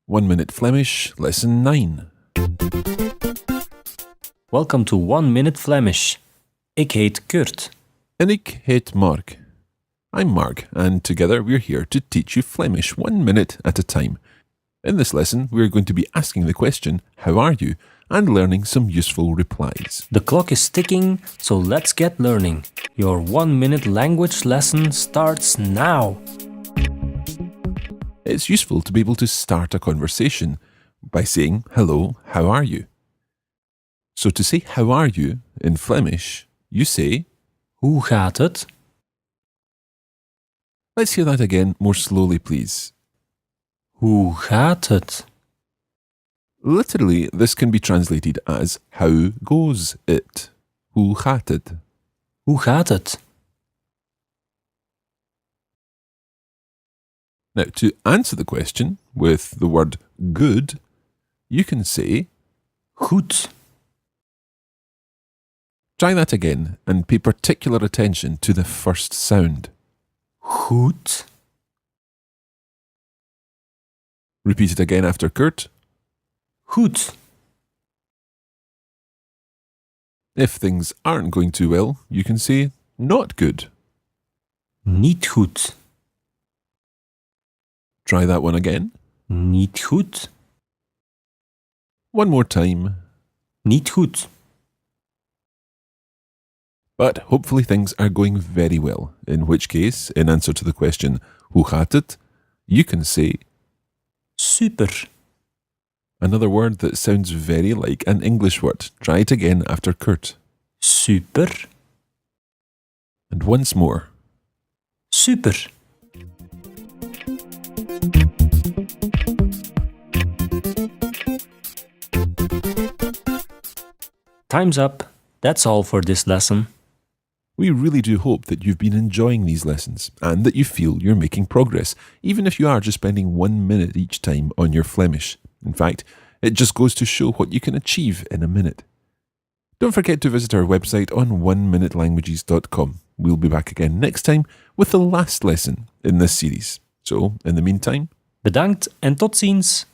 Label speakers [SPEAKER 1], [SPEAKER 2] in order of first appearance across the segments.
[SPEAKER 1] 1 Minute Flemish, Lesson 9.
[SPEAKER 2] Welcome to 1 Minute Flemish. Ik heet Kurt.
[SPEAKER 1] En ik heet Mark. I'm Mark, and together we're here to teach you Flemish 1 minute at a time. In this lesson, we're going to be asking the question, how are you? And learning some useful replies.
[SPEAKER 2] The clock is ticking, so let's get learning. Your 1 minute language lesson starts now.
[SPEAKER 1] It's useful to be able to start a conversation by saying, hello, how are you? So to say how are you in Flemish, you say,
[SPEAKER 2] Hoe gaat het?
[SPEAKER 1] let's hear that again more slowly, please.
[SPEAKER 2] Hoe gaat het?
[SPEAKER 1] Literally, this can be translated as, how goes it? Hoe gaat het?
[SPEAKER 2] Hoe gaat het?
[SPEAKER 1] Now, to answer the question with the word good, you can say,
[SPEAKER 2] Goed.
[SPEAKER 1] try that again and pay particular attention to the first sound.
[SPEAKER 2] Goed.
[SPEAKER 1] Repeat it again after Kurt.
[SPEAKER 2] Goed.
[SPEAKER 1] If things aren't going too well, you can say, not good.
[SPEAKER 2] Niet goed.
[SPEAKER 1] Try that one again.
[SPEAKER 2] Niet goed.
[SPEAKER 1] One more time.
[SPEAKER 2] Niet goed.
[SPEAKER 1] But hopefully things are going very well, in which case, in answer to the question, hoe gaat het? You can say,
[SPEAKER 2] Super.
[SPEAKER 1] another word that sounds very like an English word. Try it again after Kurt.
[SPEAKER 2] Super.
[SPEAKER 1] And once more.
[SPEAKER 2] Super. Time's up. That's all for this lesson.
[SPEAKER 1] We really do hope that you've been enjoying these lessons and that you feel you're making progress, even if you are just spending 1 minute each time on your Flemish. In fact, it just goes to show what you can achieve in a minute. Don't forget to visit our website on oneminute.languages.com. We'll be back again next time with the last lesson in this series. So, in the meantime,
[SPEAKER 2] Bedankt en tot ziens.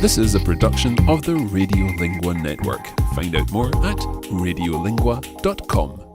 [SPEAKER 1] this is a production of the Radiolingua Network. Find out more at radiolingua.com.